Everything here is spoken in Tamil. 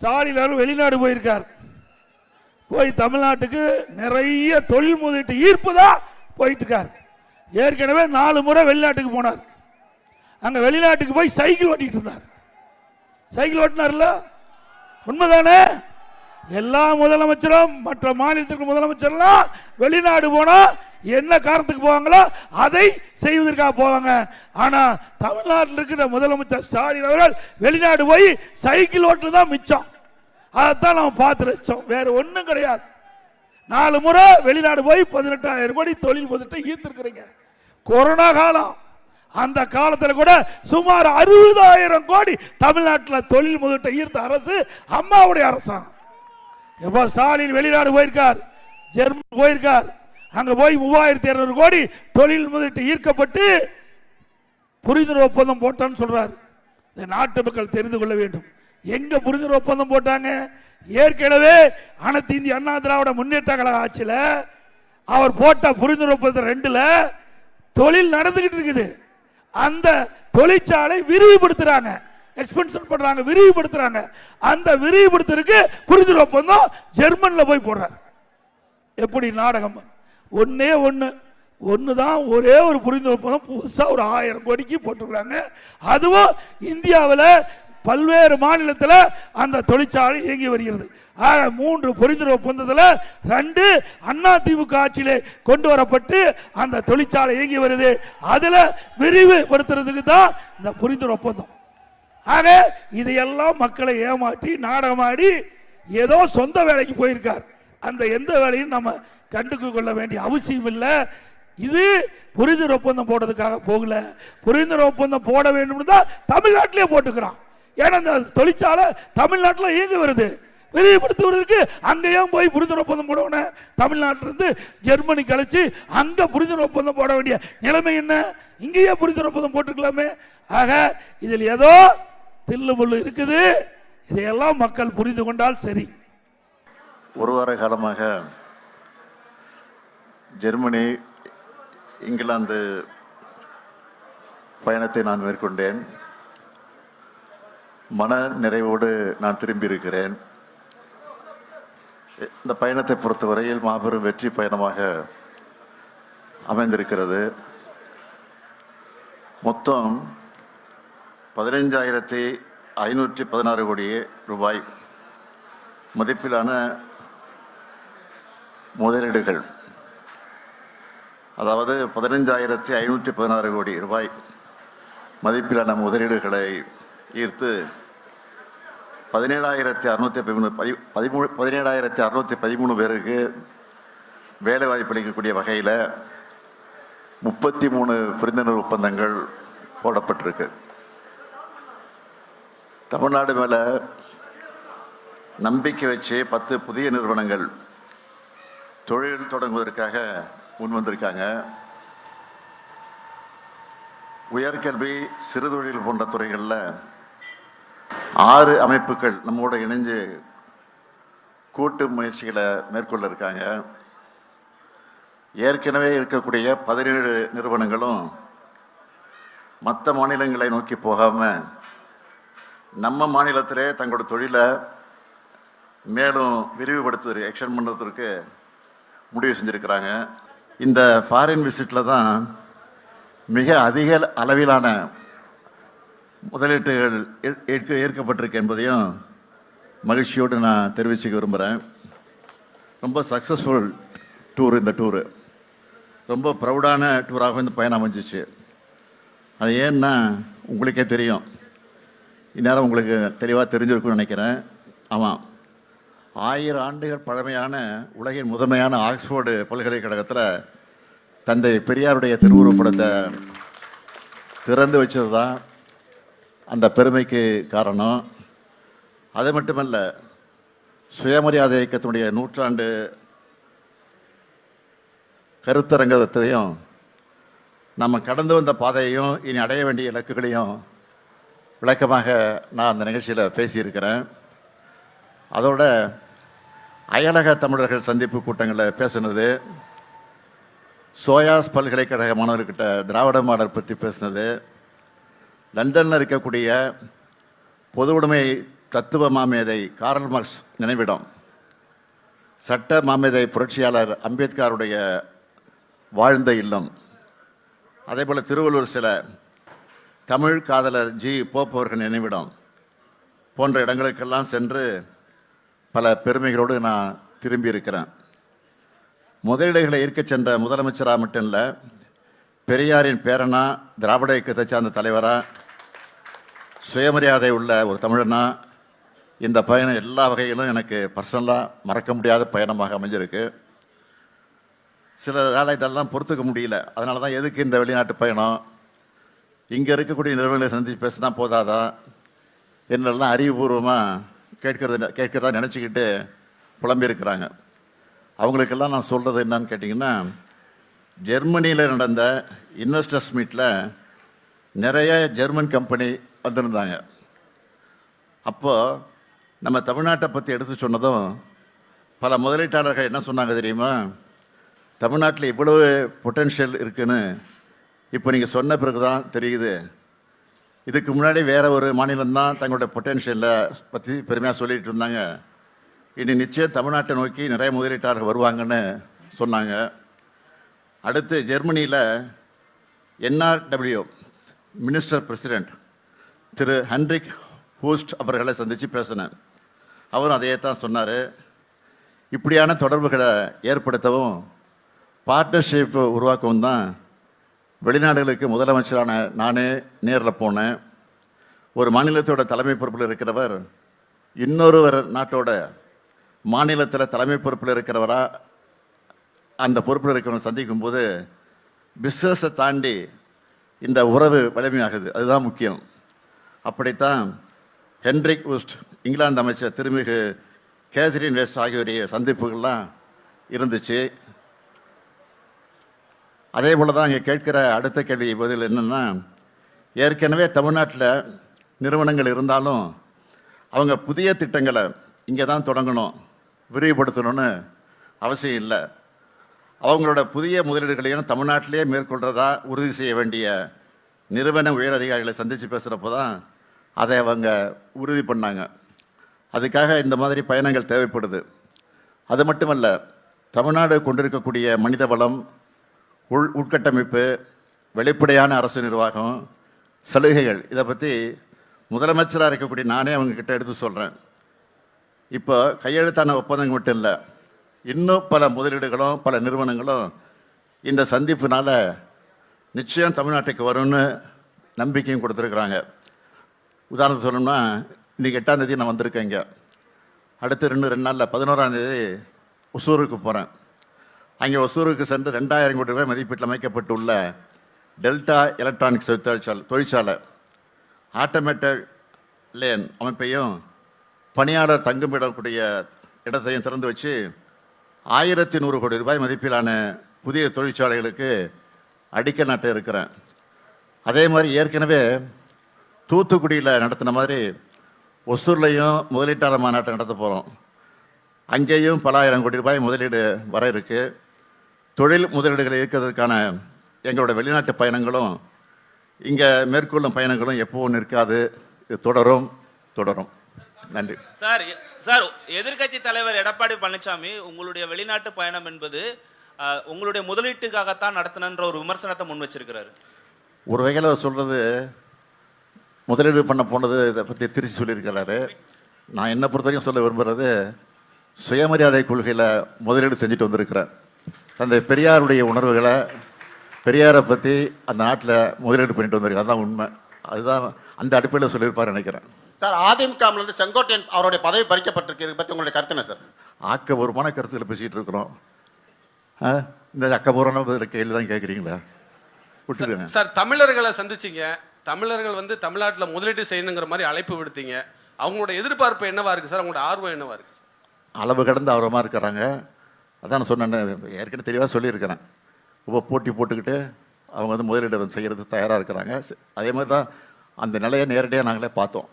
ஸ்டாலின் வெளிநாடு போயிருக்கார். போய் தமிழ்நாட்டுக்கு நிறைய தொழில் முதலீட்டு ஈர்ப்பு தான் போயிட்டு இருக்கார். ஏற்கனவே 4 முறை வெளிநாட்டுக்கு போனார். அங்க வெளிநாட்டுக்கு போய் சைக்கிள் ஓட்டிட்டு இருந்தார். சைக்கிள் ஓட்டினார்ல, உண்மைதானே? எல்லா முதலமைச்சரும் மற்ற மாநிலத்திற்கு முதலமைச்சர்லாம் வெளிநாடு போனா என்ன காரணத்துக்கு போவாங்களோ அதை செய்வதற்காக போவாங்க. ஆனா தமிழ்நாட்டில் இருக்கிற முதலமைச்சர் ஸ்டாலின் அவர்கள் வெளிநாடு போய் சைக்கிள் ஓட்டுறது தான் மிச்சம். அதைத்தான் நம்ம பார்த்து ரசிச்சோம், வேற ஒன்றும் கிடையாது. 4 முறை வெளிநாடு போய் 18,000 கோடி தொழில் முதலீட்டை ஈர்த்திருக்கிறீங்க. கொரோனா காலம், அந்த காலத்தில் கூட சுமார் 60,000 கோடி தமிழ்நாட்டில் தொழில் முதலீட்டை ஈர்த்த அரசு அம்மாவுடைய அரசாங்கம். எப்போ ஸ்டாலின் வெளிநாடு போயிருக்கார், ஜெர்மன் போயிருக்கார். அங்க போய் 3,200 கோடி தொழில் முதலீட்டு ஈர்க்கப்பட்டு புரிந்துணர்வு ஒப்பந்தம் போட்டான்னு சொல்றார். இந்த நாட்டு மக்கள் தெரிந்து கொள்ள வேண்டும், எங்க புரிந்துணர்வு ஒப்பந்தம் போட்டாங்க? ஏற்கனவே அனைத்து இந்திய அண்ணா திராவிட முன்னேற்ற கழக ஆட்சியில் அவர் போட்ட புரிந்துணர்வு ஒப்பந்தம் 2ல தொழில் நடந்துகிட்டு இருக்குது. அந்த தொழிற்சாலை விரிவுபடுத்துறாங்க, எக்ஸ்பென்ஷன் பண்றாங்க, விரிவுபடுத்துறாங்க. அந்த விரிவுபடுத்துறதுக்கு புரிந்துணர்வு ஒப்பந்தம் ஜெர்மன்ல போய் போடுறார். எப்படி நாடகம்? ஒன்னே ஒண்ணுதான், ஒரே ஒரு புரிந்துணர்வு ஒப்பந்தம் புதுசா ஒரு 1000 கோடிக்கு போட்டுருக்காங்க. அதுவும் இந்தியாவில் பல்வேறு மாநிலத்தில் அந்த தொழிற்சாலை இயங்கி வருகிறது. 3 புரிந்துணர்வு ஒப்பந்தத்தில் 2 அண்ணா திமுக ஆட்சியிலே கொண்டு வரப்பட்டு அந்த தொழிற்சாலை இயங்கி வருது. அதுல விரிவுபடுத்துறதுக்கு தான் இந்த புரிந்துணர்வு ஒப்பந்தம். ஆக இதையெல்லாம் மக்களை ஏமாற்றி நாடகமாடி ஏதோ சொந்த வேலைக்கு போயிருக்கார். அந்த எந்த வேலையும் நம்ம கண்டுக்கு கொள்ள வேண்டிய அவசியம் இல்லை. இது புரிந்துணர்வு ஒப்பந்தம் போடுறதுக்காக போகல. புரிந்துணர்வு ஒப்பந்தம் போட வேண்டும் தான் தமிழ்நாட்டிலே போட்டுக்கிறான். ஏன்னா இந்த தொழிற்சாலை தமிழ்நாட்டில் இயங்கி வருது. விரிவுபடுத்துவதற்கு அங்கேயும் போய் புரிந்துணர்வு ஒப்பந்தம் போடணும். தமிழ்நாட்டிலிருந்து ஜெர்மனி கழிச்சு அங்க புரிந்துணர்வு ஒப்பந்தம் போட வேண்டிய நிலைமை என்ன? இங்கேயே புரிந்துணர்வு ஒப்பந்தம் போட்டுக்கலாமே. ஆக இதில் ஏதோ தில்லுமுள்ளு இருக்குது. இதையெல்லாம் மக்கள் புரிந்து கொண்டால் சரி. ஒரு வார காலமாக ஜெர்மனி, இங்கிலாந்து பயணத்தை நான் மேற்கொண்டேன். மன நிறைவோடு நான் திரும்பி இருக்கிறேன். இந்த பயணத்தை பொறுத்தவரையில் மாபெரும் வெற்றி பயணமாக அமைந்திருக்கிறது. மொத்தம் 15,516 கோடி ரூபாய் மதிப்பிலான முதலீடுகள், அதாவது 15,516 கோடி ரூபாய் மதிப்பிலான முதலீடுகளை ஈர்த்து 17,613 பேருக்கு வேலை வாய்ப்பு அளிக்கக்கூடிய வகையில் 33 புரிந்துணர்வு ஒப்பந்தங்கள் போடப்பட்டிருக்கு. தமிழ்நாடு மேலே நம்பிக்கை வச்சு 10 புதிய நிறுவனங்கள் தொழில் தொடங்குவதற்காக முன்வந்திருக்காங்க. உயர்கல்வி, சிறுதொழில் போன்ற துறைகளில் 6 அமைப்புகள் நம்மோடு இணைஞ்சு கூட்டு முயற்சிகளை மேற்கொள்ள இருக்காங்க. ஏற்கனவே இருக்கக்கூடிய 17 நிறுவனங்களும் மற்ற மாநிலங்களை நோக்கி போகாமல் நம்ம மாநிலத்திலே தங்களோட தொழிலை மேலும் விரிவுபடுத்துவது, எக்ஸ்டெண்ட் பண்ணுறதுக்கு முடிவு செஞ்சுருக்கிறாங்க. இந்த ஃபாரின் விசிட்டில் தான் மிக அதிக அளவிலான முதலீட்டுகள் ஏற்கப்பட்டிருக்கு என்பதையும் மகிழ்ச்சியோடு நான் தெரிவிச்சுக்க விரும்புகிறேன். ரொம்ப சக்ஸஸ்ஃபுல் டூர். இந்த டூரு ரொம்ப ப்ரௌடான டூராக இந்த பயணம் அமைஞ்சிச்சு. அது ஏன்னா உங்களுக்கே தெரியும், இந்நேரம் உங்களுக்கு தெளிவாக தெரிஞ்சிருக்குன்னு நினைக்கிறேன். ஆமாம், 1000 ஆண்டுகள் பழமையான உலகின் முதன்மையான ஆக்ஸ்போர்டு பல்கலைக்கழகத்தில் தந்தை பெரியாருடைய திருவுருவப்படத்தை திறந்து வச்சது தான் அந்த பெருமைக்கு காரணம். அது மட்டுமல்ல, சுயமரியாதை இயக்கத்தினுடைய 100ஆண்டு கருத்தரங்கத்தையும் நம்ம கடந்து வந்த பாதையையும் இனி அடைய வேண்டிய இலக்குகளையும் விளக்கமாக நான் அந்த நிகழ்ச்சியில் பேசியிருக்கிறேன். அதோட அயலக தமிழர்கள் சந்திப்பு கூட்டங்களில் பேசுனது, சோயாஸ் பல்கலைக்கழக மாணவர்கிட்ட திராவிட மாடல் பற்றி பேசுனது, லண்டனில் இருக்கக்கூடிய பொது உடைமை தத்துவ மாமேதை கார்ல் மார்க்ஸ் நினைவிடம், சட்ட மாமேதை புரட்சியாளர் அம்பேத்கருடைய வாழ்ந்த இல்லம், அதேபோல் திருவள்ளூர் சிலை, தமிழ் காதலர் ஜி போப் அவர்கள் நினைவிடம் போன்ற இடங்களுக்கெல்லாம் சென்று பல பெருமைகளோடு நான் திரும்பி இருக்கிறேன். முதலீடுகளை ஈர்க்கச் சென்ற முதலமைச்சராக மட்டும் இல்லை, பெரியாரின் பேரனா, திராவிட இயக்கத்தை சார்ந்த தலைவராக, சுயமரியாதை உள்ள ஒரு தமிழனா, இந்த பயணம் எல்லா வகையிலும் எனக்கு பர்சனலாக மறக்க முடியாத பயணமாக அமைஞ்சிருக்கு. சில வேலை இதெல்லாம் பொறுத்துக்க முடியல. அதனால தான் எதுக்கு இந்த வெளிநாட்டு பயணம், இங்கே இருக்கக்கூடிய நிறுவனங்களை சந்தித்து பேசினா போதாதா என்னெல்லாம் அறிவுபூர்வமாக கேட்கறதா நினச்சிக்கிட்டு புலம்பியிருக்கிறாங்க. அவங்களுக்கெல்லாம் நான் சொல்கிறது என்னன்னு கேட்டிங்கன்னா, ஜெர்மனியில் நடந்த இன்வெஸ்டர்ஸ் மீட்டில் நிறைய ஜெர்மன் கம்பெனி வந்திருந்தாங்க. அப்போது நம்ம தமிழ்நாட்டை பற்றி எடுத்து சொன்னதும் பல முதலீட்டாளர்கள் என்ன சொன்னாங்க தெரியுமா, தமிழ்நாட்டில் இவ்வளவு பொட்டென்ஷியல் இருக்குன்னு இப்போ நீங்கள் சொன்ன பிறகு தான் தெரியுது. இதுக்கு முன்னாடி வேறு ஒரு மாநிலம்தான் தங்களுடைய பொட்டென்ஷியலை பற்றி பெருமையாக சொல்லிகிட்டு இருந்தாங்க. இனி நிச்சயம் தமிழ்நாட்டை நோக்கி நிறைய முதலீட்டாளர்கள் வருவாங்கன்னு சொன்னாங்க. அடுத்து ஜெர்மனியில் NRW மினிஸ்டர் பிரசிடெண்ட் திரு ஹென்ரிக் ஹூஸ்ட் அவர்களை சந்தித்து பேசினேன். அவரும் அதையே தான் சொன்னார். இப்படியான தொடர்புகளை ஏற்படுத்தவும் பார்ட்னர்ஷிப் உருவாக்கவும் தான் வெளிநாடுகளுக்கு முதலமைச்சரான நானே நேரில் போனேன். ஒரு மாநிலத்தோட தலைமை பொறுப்பில் இருக்கிறவர் இன்னொரு நாட்டோட மாநிலத்தில் தலைமை பொறுப்பில் இருக்கிறவரா அந்த பொறுப்பில் இருக்கிறவங்க சந்திக்கும் போது பிஸ்னஸை தாண்டி இந்த உறவு வலிமையாகுது. அதுதான் முக்கியம். அப்படித்தான் ஹென்ரிக் வூஸ்ட், இங்கிலாந்து அமைச்சர் திருமிகு கேத்ரின் வெஸ்ட் ஆகியோருடைய சந்திப்புகள்லாம் இருந்துச்சு. அதே போல் தான் இங்கே கேட்குற அடுத்த கேள்வி பதில் என்னென்னா, ஏற்கனவே தமிழ்நாட்டில் நிறுவனங்கள் இருந்தாலும் அவங்க புதிய திட்டங்களை இங்கே தான் தொடங்கணும், விரிவுபடுத்தணும்னு அவசியம் இல்லை. அவங்களோட புதிய முதலீடுகளையும் தமிழ்நாட்டிலே மேற்கொள்கிறதா உறுதி செய்ய வேண்டிய நிறுவன உயரதிகாரிகளை சந்தித்து பேசுகிறப்போ தான் அதை அவங்க உறுதி பண்ணாங்க. அதுக்காக இந்த மாதிரி பயணங்கள் தேவைப்படுது. அது மட்டுமல்ல, தமிழ்நாடு கொண்டிருக்கக்கூடிய மனித வளம், உட்கட்டமைப்பு, வெளிப்படையான அரசு நிர்வாகம், சலுகைகள், இதை பற்றி முதலமைச்சராக இருக்கக்கூடிய நானே அவங்கக்கிட்ட எடுத்து சொல்கிறேன். இப்போ கையெழுத்தான ஒப்பந்தங்கள் மட்டும் இல்லை, இன்னும் பல முதலீடுகளும் பல நிறுவனங்களும் இந்த சந்திப்புனால நிச்சயம் தமிழ்நாட்டுக்கு வரும்னு நம்பிக்கையும் கொடுத்துருக்குறாங்க. உதாரணத்துக்கு சொல்லணும்னா, இன்றைக்கி 8ஆம் தேதி நான் வந்திருக்கேன். இங்கே அடுத்து 2 நாளில் 11ஆம் தேதி ஒசூருக்கு போகிறேன். அங்கே ஒசூருக்கு சென்று 2000 கோடி ரூபாய் மதிப்பீட்டில் அமைக்கப்பட்டுள்ள டெல்டா எலக்ட்ரானிக்ஸ் தொழிற்சாலை ஆட்டோமேட்டட் லேன் அமைப்பையும் பணியாளர் தங்குமிடக்கூடிய இடத்தையும் திறந்து வச்சு 1100 கோடி ரூபாய் மதிப்பிலான புதிய தொழிற்சாலைகளுக்கு அடிக்கல் நாட்ட இருக்கிறேன். அதே மாதிரி ஏற்கனவே தூத்துக்குடியில் நடத்தின மாதிரி ஒசூர்லையும் முதலீட்டாளர் மாநாட்டை நடத்த போகிறோம். அங்கேயும் பல ஆயிரம் கோடி ரூபாய் முதலீடு வர இருக்கு. தொழில் முதலீடுகளை ஈர்க்கிறதுக்கான எங்களோட வெளிநாட்டு பயணங்களும் இங்கே மேற்கொள்ளும் பயணங்களும் எப்பவும் நிற்காது, இது தொடரும். நன்றி சார். எதிர்க்கட்சி தலைவர் எடப்பாடி பழனிசாமி உங்களுடைய வெளிநாட்டு பயணம் என்பது உங்களுடைய முதலீட்டுக்காகத்தான் நடத்தினன்ற ஒரு விமர்சனத்தை முன் வச்சிருக்கிறாரு. ஒரு வகையில் அவர் சொல்றது முதலீடு பண்ண போனது இதை பற்றி திருச்சி சொல்லியிருக்கிறாரு. நான் என்னை பொறுத்தவரைக்கும் சொல்ல விரும்புகிறது, சுயமரியாதை கொள்கையில் முதலீடு செஞ்சுட்டு வந்திருக்கிறேன். அந்த பெரியாருடைய உணர்வுகளை, பெரியாரை பற்றி அந்த நாட்டில் முதலீடு பண்ணிட்டு வந்திருக்கேன். அதுதான் உண்மை. அதுதான் அந்த அடிப்படையில் சொல்லியிருப்பார் நினைக்கிறேன். சார், அதிமுகவிலிருந்து செங்கோட்டையன் அவருடைய பதவி பறிக்கப்பட்டிருக்கு. இதை பற்றி உங்களுடைய கருத்து என்ன சார்? ஆக்கபூர்வமான கருத்துக்களை பேசிகிட்டு இருக்கிறோம். இந்த அக்கபூர்வமான கேள்வி தான் கேட்குறீங்களா? விட்டுருங்க சார். தமிழர்களை சந்திச்சிங்க. தமிழர்கள் தமிழ்நாட்டில் முதலீடு செய்யணுங்கிற மாதிரி அழைப்பு விடுத்தீங்க. அவங்களோட எதிர்பார்ப்பு என்னவா இருக்கு சார்? அவங்களோட ஆர்வம் என்னவா இருக்கு? அளவு கடந்து ஆர்வமாக இருக்கிறாங்க. அதான் நான் சொன்னேன், ஏற்கனவே தெளிவாக சொல்லியிருக்கிறேன். ரொம்ப போட்டி போட்டுக்கிட்டு அவங்க முதலீடு செய்கிறது தயாராக இருக்கிறாங்க. அதே மாதிரி தான் அந்த நிலையை நேரடியாக நாங்களே பார்த்தோம்.